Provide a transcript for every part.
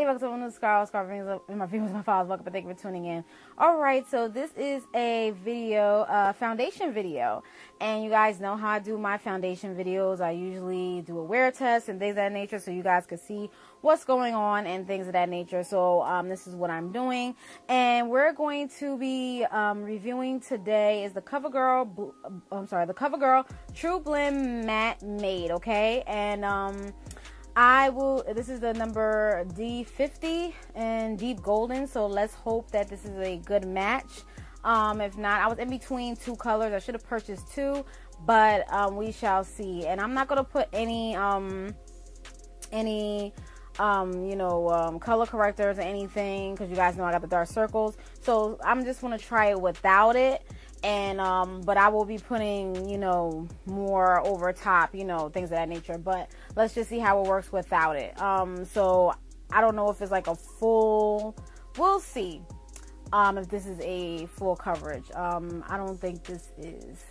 everybody, welcome to the Scar in my viewers, my followers, welcome, thank you for tuning in. Alright, so this is a video, foundation video, and you guys know how I do my foundation videos. I usually do a wear test and things of that nature so you guys can see what's going on and things of that nature. So this is what I'm doing, and we're going to be reviewing today is the Covergirl Trublend Matte Matte, okay? And this is the number D50 in deep golden, so let's hope that this is a good match. If not, I was in between two colors. I should have purchased two, but we shall see. And I'm not gonna put any color correctors or anything, because you guys know I got the dark circles, so I'm just gonna try it without it. And but I will be putting, more over top, things of that nature. But let's just see how it works without it. So I don't know if it's like a full, we'll see if this is a full coverage. I don't think this is.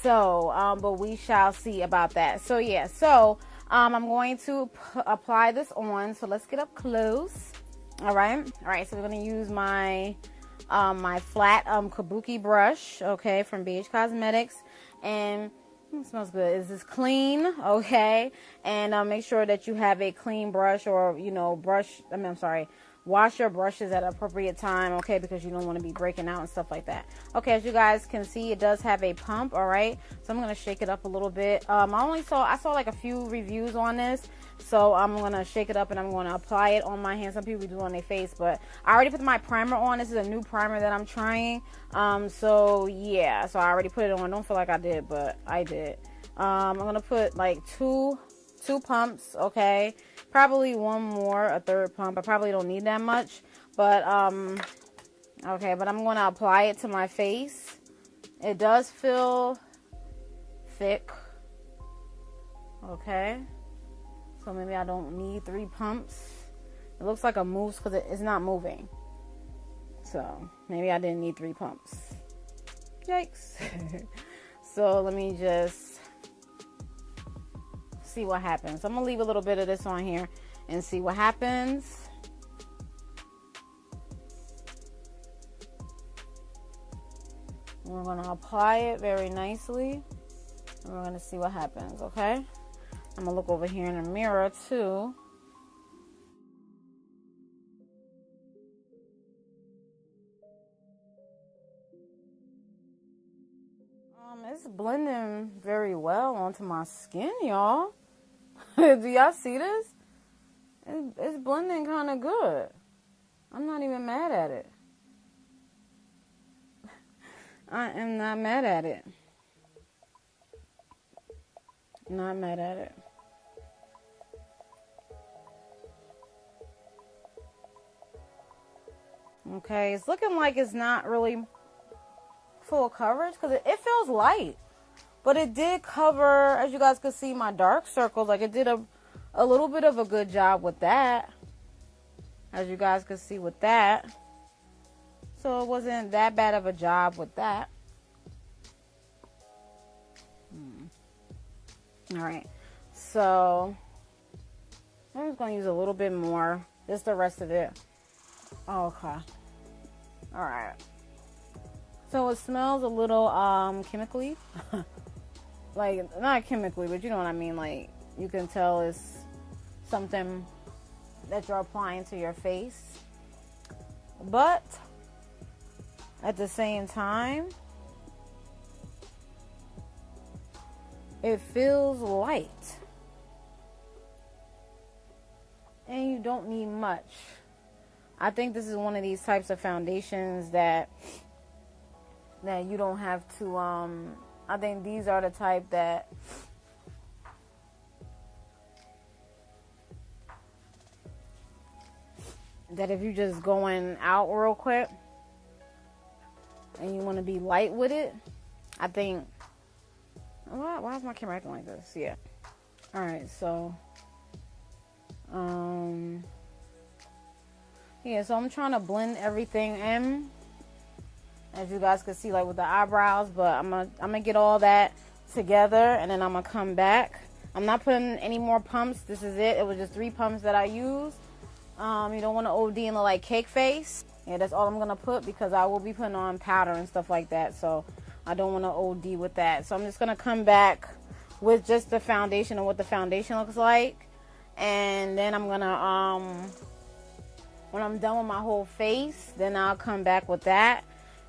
So but we shall see about that. So yeah, so I'm going to apply this on. So let's get up close. All right, so we're going to use my my flat kabuki brush, okay, from BH Cosmetics, and it smells good. This is clean, okay, and make sure that you have a clean brush, or wash your brushes at an appropriate time, okay, because you don't want to be breaking out and stuff like that. Okay, as you guys can see, it does have a pump. All right, so I'm going to shake it up a little bit. I saw like a few reviews on this, so I'm going to shake it up and I'm going to apply it on my hands. Some people do it on their face, but I already put my primer on. This is a new primer that I'm trying. So yeah, so I already put it on. Don't feel like I did, but I did. I'm going to put like two pumps, okay, probably one more, a third pump. I probably don't need that much, but okay, but I'm going to apply it to my face. It does feel thick, okay, so maybe I don't need 3 pumps. It looks like a moves because it's not moving, so maybe I didn't need 3 pumps. Yikes. So let me just see what happens. I'm gonna leave a little bit of this on here and see what happens. We're gonna apply it very nicely, and we're gonna see what happens. Okay, I'm gonna look over here in the mirror too. It's blending very well onto my skin, y'all. Do y'all see this? It's blending kind of good. I'm not even mad at it. I am not mad at it. Not mad at it. Okay, it's looking like it's not really full coverage because it feels light, but it did cover, as you guys could see, my dark circles. Like, it did a little bit of a good job with that, as you guys could see with that. So it wasn't that bad of a job with that. All right, so I'm just gonna use a little bit more, just the rest of it. Okay, all right. So it smells a little chemically. Like, not chemically, but you know what I mean. Like, you can tell it's something that you're applying to your face. But at the same time, it feels light. And you don't need much. I think this is one of these types of foundations that you don't have to, I think these are the type that if you just going out real quick and you want to be light with it, I think, why is my camera acting like this? Yeah. All right, so, yeah, so I'm trying to blend everything in, as you guys can see, like with the eyebrows, but I'm gonna get all that together, and then I'm gonna come back. I'm not putting any more pumps. This is it. It was just 3 pumps that I used. You don't want to OD and look like cake face. Yeah, that's all I'm going to put because I will be putting on powder and stuff like that. So I don't want to OD with that. So I'm just going to come back with just the foundation and what the foundation looks like. And then I'm going to, when I'm done with my whole face, then I'll come back with that.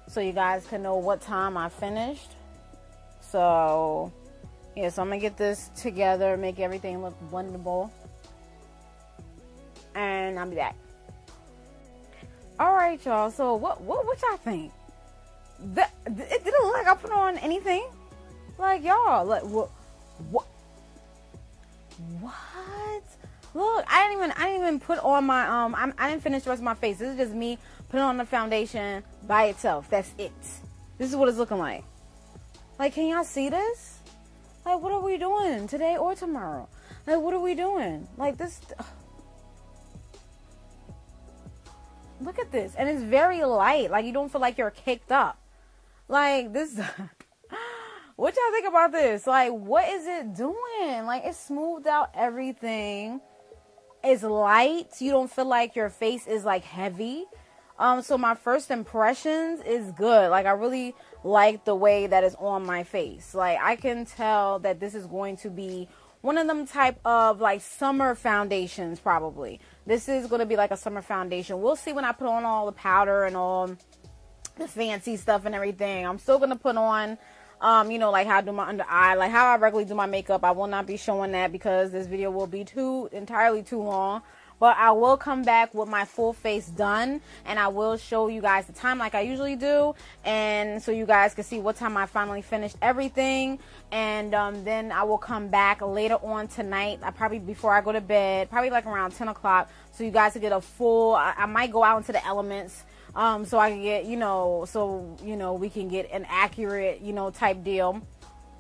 So you guys can know what time I finished. So, yeah, so I'm going to get this together, make everything look blendable. And I'll be back. All right, y'all. So what y'all think? It didn't look like I put on anything. Like, y'all, like what? Look, I didn't even put on my I didn't finish the rest of my face. This is just me putting on the foundation by itself. That's it. This is what it's looking like. Like, can y'all see this? Like, what are we doing today or tomorrow? Like, what are we doing? Like this. Look at this. And it's very light. Like, you don't feel like you're caked up. Like, this. What y'all think about this? Like, what is it doing? Like, it smoothed out everything. It's light. You don't feel like your face is, like, heavy. So my first impressions is good. Like, I really like the way that it's on my face. Like, I can tell that this is going to be one of them type of, like, summer foundations, probably. This is going to be like a summer foundation. We'll see when I put on all the powder and all the fancy stuff and everything. I'm still going to put on, you know, like how I do my under eye, like how I regularly do my makeup. I will not be showing that because this video will be entirely too long. But I will come back with my full face done, and I will show you guys the time like I usually do, and so you guys can see what time I finally finished everything. And then I will come back later on tonight, probably before I go to bed, probably like around 10 o'clock, so you guys can get a full, I might go out into the elements, so I can get, we can get an accurate, type deal.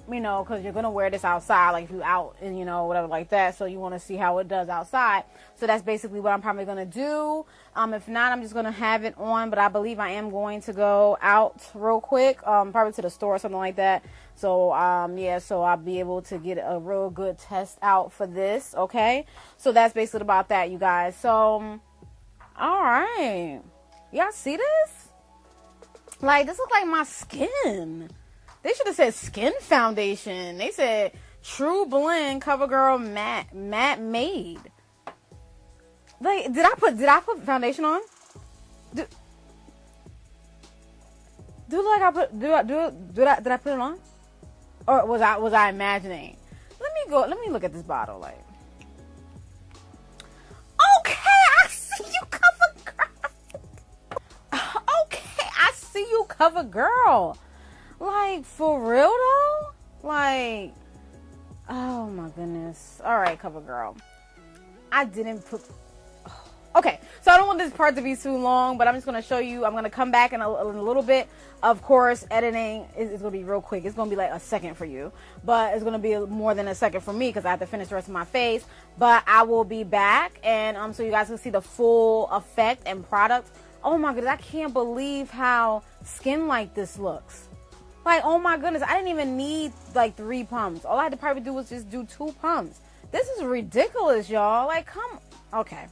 Because you're going to wear this outside, like if you're out and, whatever like that. So you want to see how it does outside. So that's basically what I'm probably going to do. If not, I'm just going to have it on. But I believe I am going to go out real quick, probably to the store or something like that. So, so I'll be able to get a real good test out for this. Okay. So that's basically about that, you guys. So, all right. Y'all see this? Like, this looks like my skin. They should have said skin foundation. They said Trublend Covergirl matte made. Like, did I put foundation on? Did I put it on? Or was I imagining? Let me look at this bottle. Like, okay, I see you, Covergirl. Okay, I see you, Covergirl. Like, for real though? Like, oh my goodness. All right, Covergirl. I didn't put. Okay, so I don't want this part to be too long, but I'm just going to show you. I'm going to come back in a little bit. Of course, editing is going to be real quick. It's going to be like a second for you, but it's going to be more than a second for me because I have to finish the rest of my face. But I will be back, and so you guys can see the full effect and product. Oh my goodness, I can't believe how skin-like this looks. Like, oh my goodness, I didn't even need like 3 pumps. All I had to probably do was just do 2 pumps. This is ridiculous, y'all. Like, okay.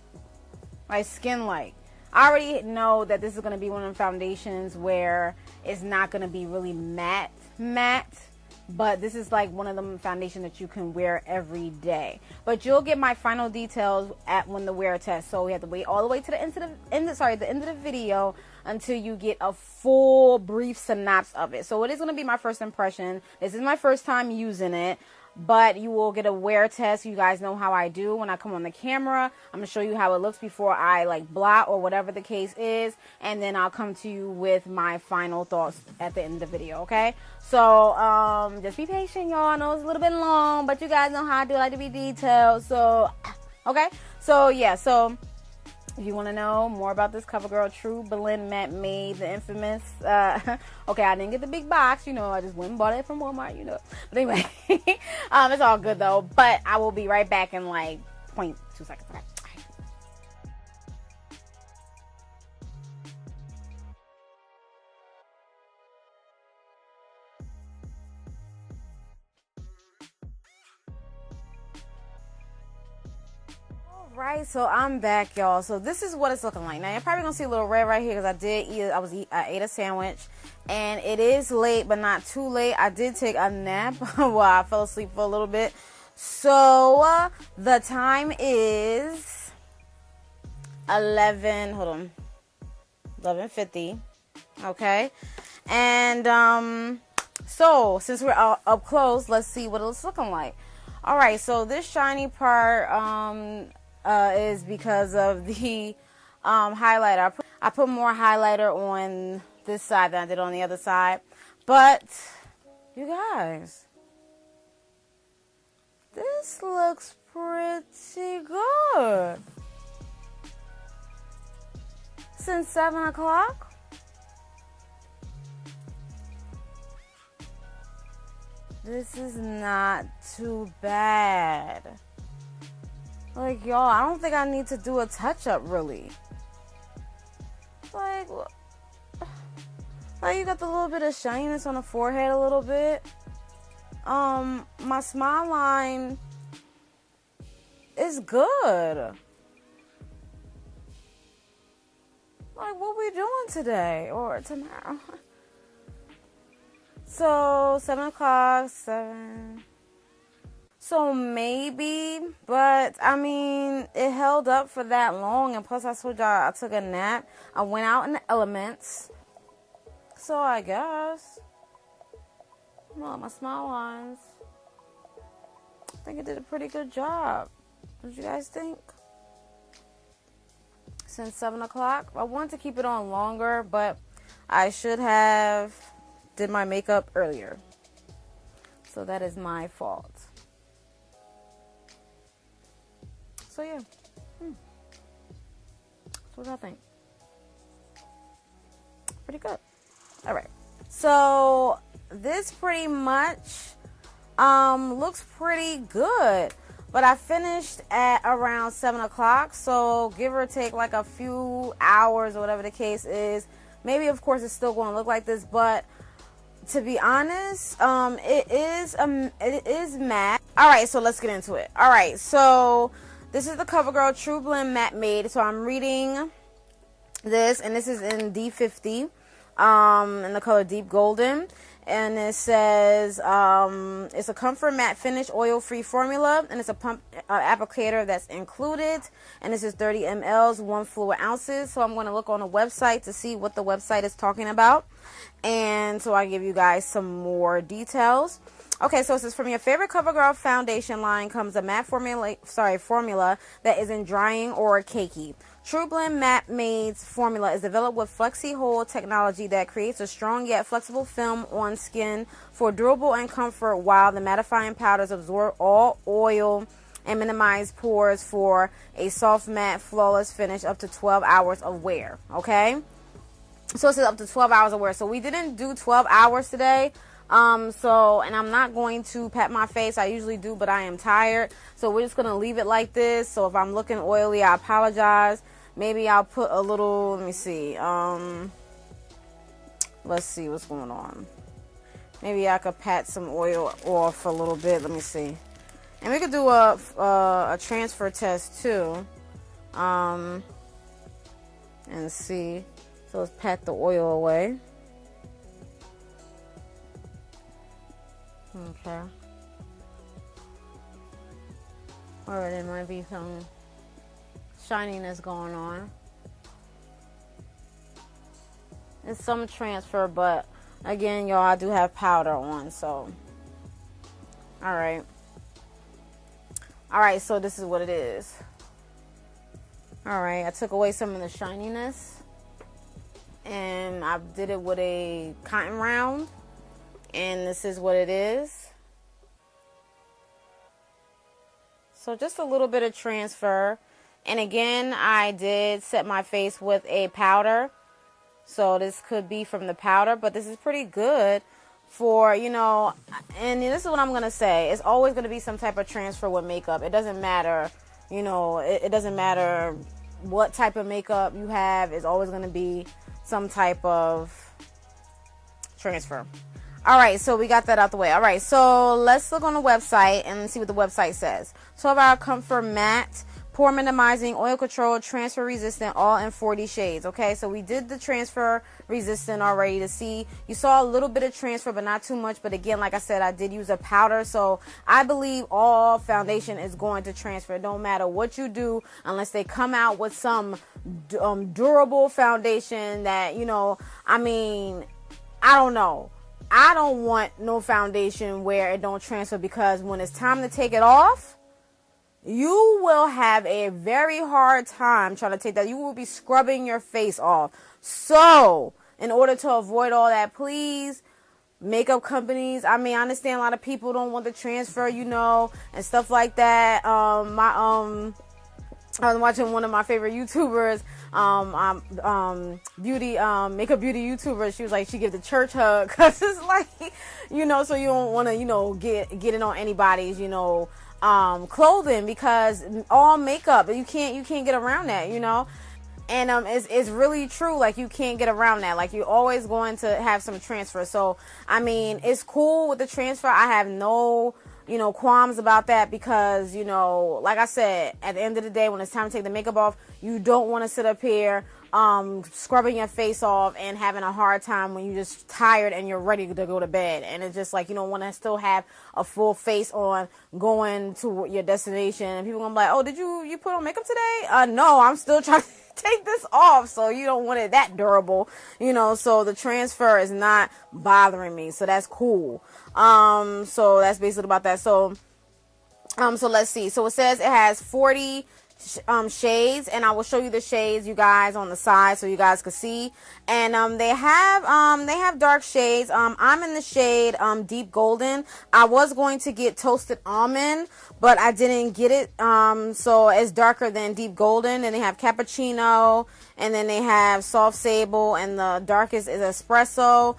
Like, skin like. I already know that this is going to be one of the foundations where it's not going to be really matte. But this is like one of them foundations that you can wear every day. But you'll get my final details when the wear test. So we have to wait all the way to the end of the video until you get a full brief synopsis of it. So it is going to be my first impression. This is my first time using it. But you will get a wear test. You guys know how I do when I come on the camera. I'm going to show you how it looks before I like blot or whatever the case is. And then I'll come to you with my final thoughts at the end of the video, okay? So, just be patient, y'all. I know it's a little bit long, but you guys know how I do. I like to be detailed. So, okay? So, yeah. So, if you want to know more about this Covergirl Trublend matte made, the infamous, okay, I didn't get the big box, I just went and bought it from Walmart, But anyway, it's all good though. But I will be right back in like 0.2 seconds. Okay. Right, so I'm back, y'all. So this is what it's looking like. Now you're probably gonna see a little red right here because I ate a sandwich, and it is late, but not too late. I did take a nap while I fell asleep for a little bit. So the time is 11:50. Okay, and so since we're up close, let's see what it's looking like. All right, so this shiny part is because of the highlighter. I put more highlighter on this side than I did on the other side. But you guys, this looks pretty good. Since 7 o'clock. This is not too bad. Like, y'all, I don't think I need to do a touch-up, really. Like, you got the little bit of shininess on the forehead a little bit. My smile line is good. Like, what we doing today or tomorrow? So, 7 o'clock, 7. So, maybe, but, I mean, it held up for that long. And plus, I told y'all I took a nap. I went out in the elements. So, I guess. Well, my smile lines. I think it did a pretty good job. What do you guys think? Since 7 o'clock. I wanted to keep it on longer, but I should have did my makeup earlier. So that is my fault. So yeah. So what do I think? Pretty good. Alright. So this pretty much looks pretty good. But I finished at around 7 o'clock. So give or take like a few hours or whatever the case is. Maybe of course it's still going to look like this, but to be honest, it is matte. All right, so let's get into it. All right, so this is the Covergirl Trublend Matte Made. So I'm reading this, and this is in D50, in the color Deep Golden. And it says it's a comfort matte finish oil-free formula, and it's a pump applicator that's included. And this is 30 mLs, 1 fluid ounces. So I'm going to look on the website to see what the website is talking about. And so I give you guys some more details. Okay, so it says from your favorite CoverGirl foundation line comes a matte formula that isn't drying or cakey. Trublend Matte Made's formula is developed with Flexi Hold technology that creates a strong yet flexible film on skin for durable and comfort, while the mattifying powders absorb all oil and minimize pores for a soft matte flawless finish up to 12 hours of wear. Okay, so it says up to 12 hours of wear. So we didn't do 12 hours today. And I'm not going to pat my face. I usually do, but I am tired. So we're just going to leave it like this. So if I'm looking oily, I apologize. Maybe I'll put a little, let me see. Let's see what's going on. Maybe I could pat some oil off a little bit. Let me see. And we could do a transfer test too. And see. So let's pat the oil away. Okay. Alright, there might be some shininess going on. It's some transfer, but again, y'all, I do have powder on, so. Alright. Alright, so this is what it is. Alright, I took away some of the shininess. And I did it with a cotton round. And this is what it is. So just a little bit of transfer. And again, I did set my face with a powder. So this could be from the powder, but this is pretty good for, you know, and this is what I'm going to say. It's always going to be some type of transfer with makeup. It doesn't matter, you know, it doesn't matter what type of makeup you have. It's always going to be some type of transfer. All right, so we got that out the way. All right, so let's look on the website and see what the website says. 12-hour comfort matte pore minimizing, oil control, transfer resistant, all in 40 shades. Okay, so we did the transfer resistant already to see. You saw a little bit of transfer, but not too much. But again, like I said, I did use a powder, so I believe all foundation is going to transfer. It don't matter what you do unless they come out with some durable foundation that, you know, I mean, I don't know. I don't want no foundation where it don't transfer, because when it's time to take it off, you will have a very hard time trying to take that. You will be scrubbing your face off. So, in order to avoid all that, please, makeup companies, I mean, I understand a lot of people don't want the transfer, you know, and stuff like that. I was watching one of my favorite YouTubers, makeup beauty YouTuber. She was like, she give the church hug, cause it's like, you know, so you don't want to, you know, get it on anybody's, you know, clothing, because all makeup, you can't get around that, you know. And it's really true. Like, you can't get around that. Like, you're always going to have some transfer. So I mean, it's cool with the transfer. I have no, you know, qualms about that, because, you know, like I said, at the end of the day, when it's time to take the makeup off, you don't want to sit up here scrubbing your face off and having a hard time when you're just tired and you're ready to go to bed. And it's just like, you don't want to still have a full face on going to your destination, and people gonna be like, oh, did you put on makeup today? No, I'm still trying to take this off. So you don't want it that durable, you know. So the transfer is not bothering me, so that's cool. So that's basically about that. So let's see. So it says it has 40 shades, and I will show you the shades, you guys, on the side so you guys can see. And they have dark shades. I'm in the shade deep golden. I was going to get toasted almond, but I didn't get it. So it's darker than deep golden. And they have cappuccino, and then they have soft sable, and the darkest is espresso.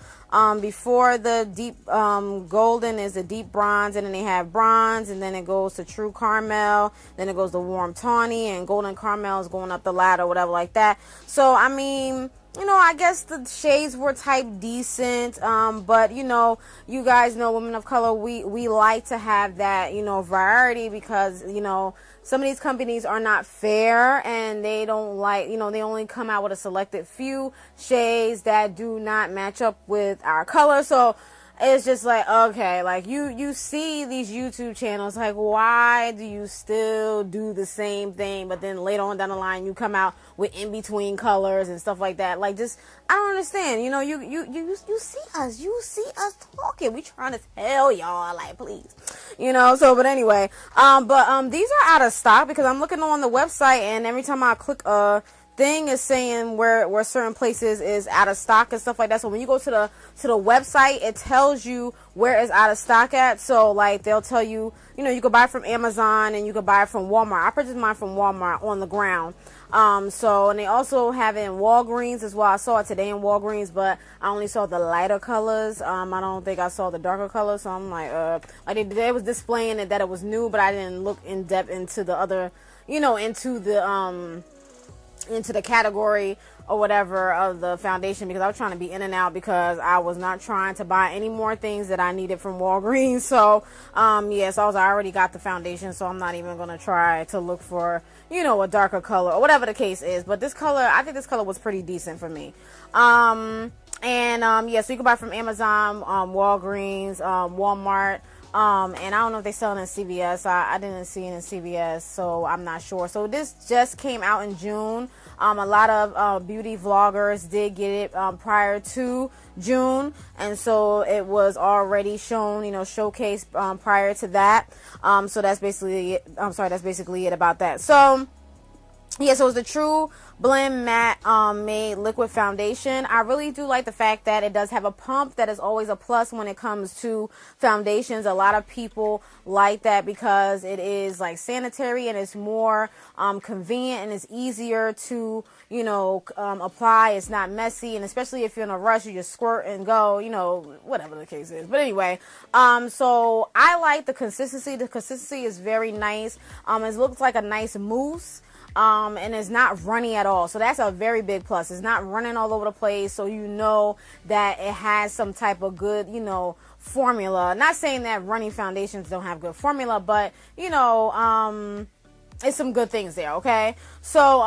Before the deep golden is a deep bronze, and then they have bronze, and then it goes to true caramel, then it goes to warm tawny, and golden caramel is going up the ladder, whatever like that. So I mean, you know, I guess the shades were type decent, but you know, you guys know, women of color, we like to have that, you know, variety, because, you know, some of these companies are not fair, and they don't like, you know, they only come out with a selected few shades that do not match up with our color. So it's just like, okay, like you see these YouTube channels, like, why do you still do the same thing? But then later on down the line, you come out with in-between colors and stuff like that. Like, just, I don't understand. You know, you see us talking. We trying to tell y'all, like, please, you know. So, but anyway, these are out of stock, because I'm looking on the website, and every time I click thing is saying where certain places is out of stock and stuff like that. So when you go to the website, it tells you where it's out of stock at. So like, they'll tell you, you know, you can buy it from Amazon, and you can buy it from Walmart. I purchased mine from Walmart on the ground. So, and they also have it in Walgreens as well. I saw it today in Walgreens, but I only saw the lighter colors. I don't think I saw the darker colors. So I'm like, they was displaying it that it was new, but I didn't look in depth into the other, you know, into the category or whatever of the foundation, because I was trying to be in and out, because I was not trying to buy any more things that I needed from Walgreens. So yes, I already got the foundation, so I'm not even going to try to look for, you know, a darker color or whatever the case is. But this color, I think this color was pretty decent for me. Yeah, so you can buy from Amazon, Walgreens, Walmart. And I don't know if they sell it in CVS. I didn't see it in CVS, so I'm not sure. So this just came out in June. A lot of beauty vloggers did get it prior to June, and so it was already shown, you know, showcased prior to that. So that's basically it. That's basically it about that. So yeah, so it's the True Blend Matte Made Liquid Foundation. I really do like the fact that it does have a pump. That is always a plus when it comes to foundations. A lot of people like that, because it is like sanitary, and it's more convenient, and it's easier to, you know, apply. It's not messy, and especially if you're in a rush, you just squirt and go, you know, whatever the case is. But anyway, so I like the consistency. The consistency is very nice. It looks like a nice mousse. And it's not runny at all. So that's a very big plus. It's not running all over the place. So you know that it has some type of good, you know, formula. Not saying that running foundations don't have good formula, but, you know, it's some good things there, okay? So,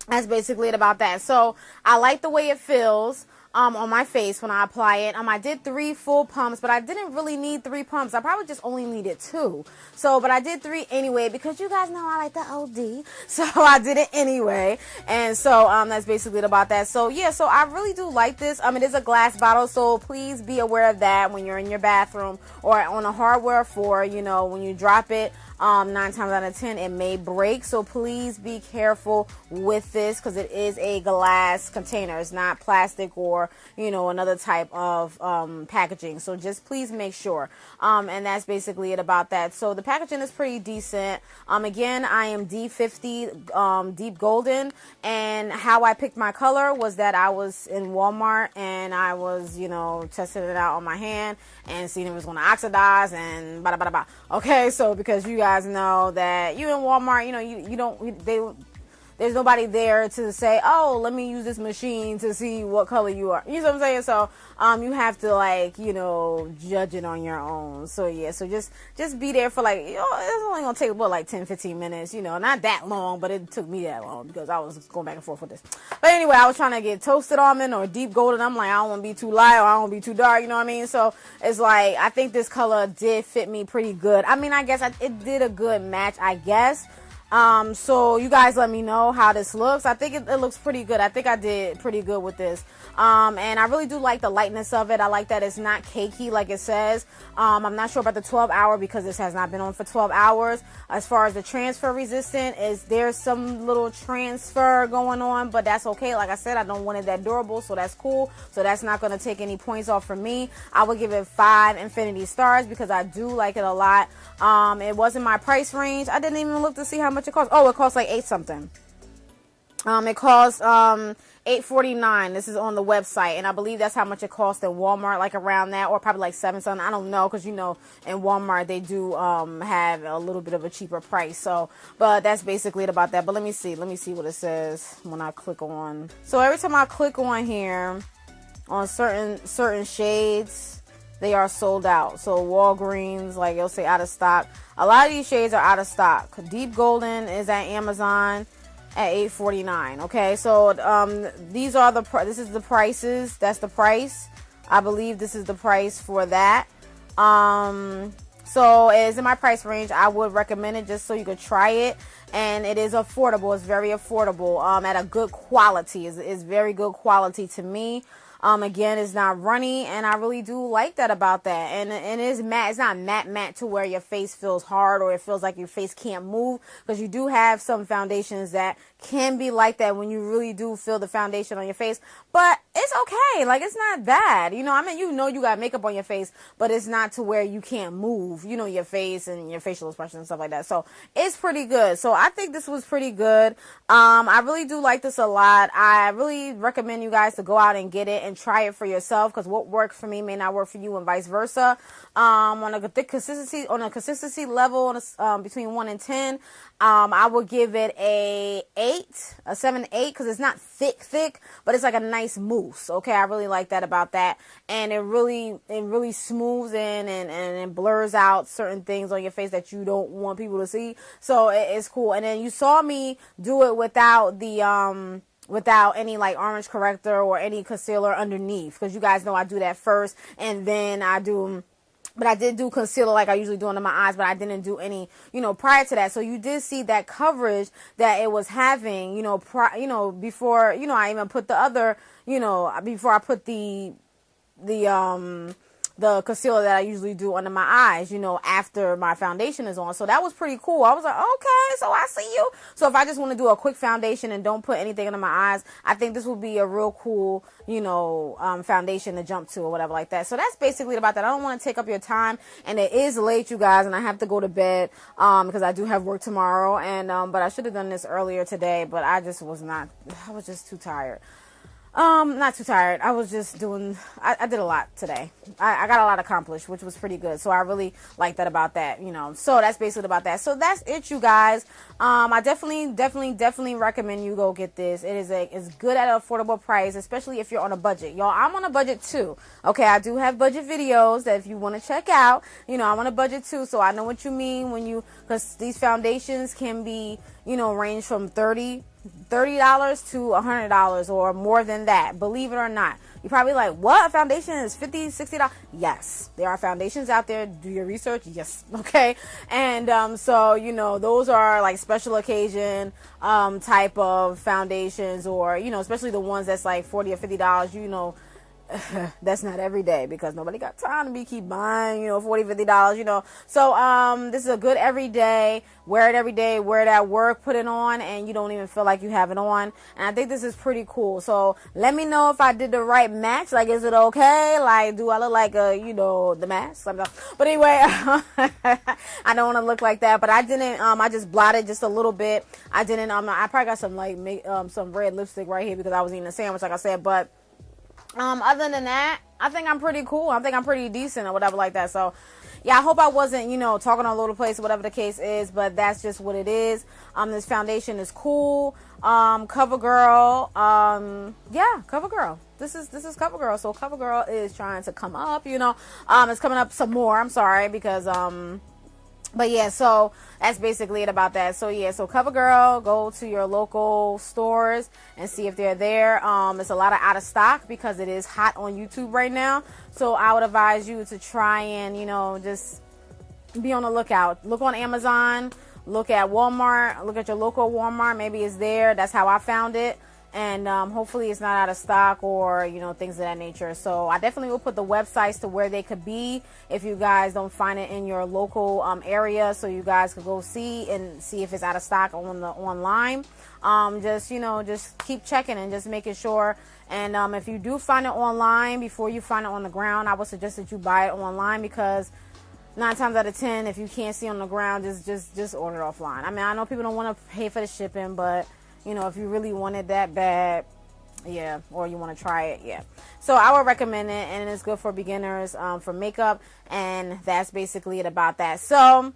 that's basically it about that. So, I like the way it feels. On my face when I apply it. I did 3 full pumps, but I didn't really need 3 pumps. I probably just only needed 2. So, but I did 3 anyway, because you guys know I like the OD. So I did it anyway. And so, that's basically it about that. So yeah, so I really do like this. It is a glass bottle, so please be aware of that when you're in your bathroom or on a hardware floor, you know, when you drop it. 9 times out of 10 it may break, so please be careful with this, because it is a glass container. It's not plastic or, you know, another type of packaging, so just please make sure. And that's basically it about that. So the packaging is pretty decent. Again, I am D50 deep golden, and how I picked my color was that I was in Walmart and I was, you know, testing it out on my hand and seeing if it was going to oxidize and blah, blah, blah, blah. Okay, so because you guys know that you in Walmart, you know, you don't, there's nobody there to say, oh, let me use this machine to see what color you are. You know what I'm saying? So, you have to, like, you know, judge it on your own. So yeah, so just be there for, like, you know, it's only gonna take, what, like 10-15 minutes, you know, not that long, but it took me that long because I was going back and forth with this. But anyway, I was trying to get toasted almond or deep golden. I'm like, I don't want to be too light or I don't want to be too dark, you know what I mean? So it's like, I think this color did fit me pretty good. I mean, I guess it did a good match, I guess. So you guys let me know how this looks. I think it looks pretty good. I think I did pretty good with this. And I really do like the lightness of it. I like that it's not cakey like it says. I'm not sure about the 12-hour because this has not been on for 12 hours. As far as the transfer resistant, there's some little transfer going on, but that's okay. Like I said, I don't want it that durable, so that's cool. So that's not going to take any points off from me. I would give it 5 infinity stars because I do like it a lot. It wasn't my price range. I didn't even look to see how much it costs. Oh, it costs like 8 something. It costs $8.49. This is on the website, and I believe that's how much it costs in Walmart, like around that, or probably like 7 something. I don't know, because you know in Walmart they do have a little bit of a cheaper price. So, but that's basically it about that. But let me see what it says when I click on. So every time I click on here, on certain shades, they are sold out. So Walgreens, like it'll say out of stock. A lot of these shades are out of stock. Deep Golden is at Amazon at $8.49. Okay, so these are this is the prices. That's the price. I believe this is the price for that. So it is in my price range. I would recommend it just so you could try it, and it is affordable. It's very affordable. At a good quality. It's very good quality to me. Again, it's not runny, and I really do like that about that. And it is matte. It's not matte to where your face feels hard or it feels like your face can't move, because you do have some foundations that can be like that when you really do feel the foundation on your face. But it's okay. Like, it's not bad. You know, I mean, you know you got makeup on your face, but it's not to where you can't move, you know, your face and your facial expression and stuff like that. So it's pretty good. So I think this was pretty good. I really do like this a lot. I really recommend you guys to go out and get it and try it for yourself, because what works for me may not work for you, and vice versa. On a consistency level, between 1 and 10, I would give it a 7-8, because it's not thick, but it's like a nice mousse. Okay, I really like that about that, and it really smooths in and blurs out certain things on your face that you don't want people to see. So it's cool. And then you saw me do it without the without any like orange corrector or any concealer underneath, because you guys know I do that first and then I do. But I did do concealer like I usually do under my eyes, but I didn't do any, you know, prior to that. So you did see that coverage that it was having, you know, before, you know, I even put the other, you know, before I put the concealer that I usually do under my eyes, you know, after my foundation is on. So that was pretty cool. I was like, okay, so I see you. So if I just want to do a quick foundation and don't put anything under my eyes, I think this would be a real cool, you know, foundation to jump to or whatever like that. So that's basically about that. I don't want to take up your time, and it is late, you guys, and I have to go to bed because I do have work tomorrow. And but I should have done this earlier today, but I was just too tired. Not too tired. I was just doing, I did a lot today. I got a lot accomplished, which was pretty good. So I really like that about that, you know. So that's basically about that. So that's it, you guys. I definitely recommend you go get this. It's good at an affordable price, especially if you're on a budget. Y'all, I'm on a budget too. Okay, I do have budget videos that if you want to check out, you know, I'm on a budget too. So I know what you mean because these foundations can be, you know, range from $30 to $100 or more than that. Believe it or not. You're probably like, what? A foundation is $50, $60? Yes. There are foundations out there. Do your research. Yes. Okay. And so, you know, those are like special occasion type of foundations, or, you know, especially the ones that's like $40 or $50, you know. That's not every day because nobody got time to keep buying, you know, $40, $50, you know. So this is a good everyday. Wear it every day, wear it at work, put it on, and you don't even feel like you have it on. And I think this is pretty cool. So let me know if I did the right match. Like, is it okay? Like, do I look like you know, the mask? But anyway, I don't want to look like that. But I didn't. I just blotted just a little bit. I didn't. I probably got some like some red lipstick right here because I was eating a sandwich, like I said. But other than that, I think I'm pretty cool. I think I'm pretty decent or whatever like that. So, yeah, I hope I wasn't, you know, talking all over the place or whatever the case is, but that's just what it is. This foundation is cool. Covergirl, yeah, Covergirl. This is Covergirl. So Covergirl is trying to come up, you know. It's coming up some more. I'm sorry because but yeah, so that's basically it about that. So yeah, so Covergirl, go to your local stores and see if they're there. It's a lot of out of stock because it is hot on YouTube right now. So I would advise you to try and, you know, just be on the lookout. Look on Amazon, look at Walmart, look at your local Walmart. Maybe it's there. That's how I found it. And hopefully it's not out of stock or, you know, things of that nature. So I definitely will put the websites to where they could be if you guys don't find it in your local area, so you guys could go see if it's out of stock on the online. Just, you know, just keep checking and just making sure. And if you do find it online before you find it on the ground, I would suggest that you buy it online, because 9 times out of 10, if you can't see on the ground, just order it offline. I mean, I know people don't want to pay for the shipping, but you know, if you really want it that bad, yeah, or you want to try it, yeah. So I would recommend it, and it's good for beginners, for makeup, and that's basically it about that. So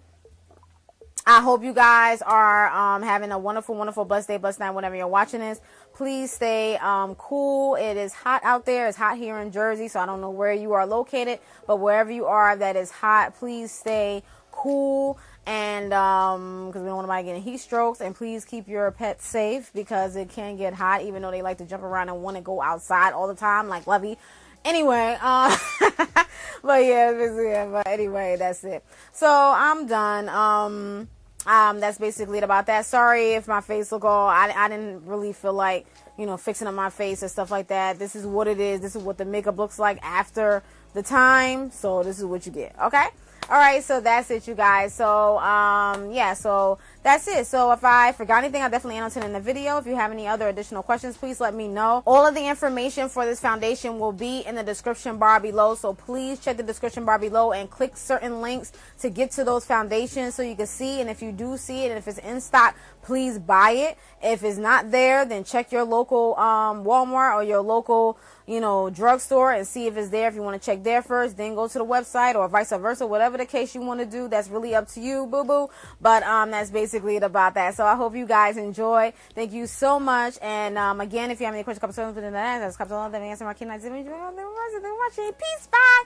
I hope you guys are having a wonderful, wonderful, blessed day, blessed night, whenever you're watching this. Please stay cool. It is hot out there. It's hot here in Jersey, so I don't know where you are located, but wherever you are that is hot, please stay cool. And because we don't want anybody getting heat strokes, and please keep your pets safe because it can get hot, even though they like to jump around and want to go outside all the time, like Lovey. Anyway, but yeah, but anyway, that's it. So I'm done. That's basically it about that. Sorry if my face look all, I didn't really feel like, you know, fixing up my face and stuff like that. This is what it is. This is what the makeup looks like after the time. So this is what you get. Okay. All right, so that's it, you guys. So, yeah, so that's it. So if I forgot anything, I'll definitely answer it in the video. If you have any other additional questions, please let me know. All of the information for this foundation will be in the description bar below. So please check the description bar below and click certain links to get to those foundations so you can see. And if you do see it, and if it's in stock, please buy it. If it's not there, then check your local Walmart or your local, you know, drugstore and see if it's there. If you want to check there first, then go to the website, or vice versa, whatever the case you want to do. That's really up to you, boo-boo. But that's basically it about that. So I hope you guys enjoy. Thank you so much. And again, if you have any questions, comments, answer my Peace. Bye.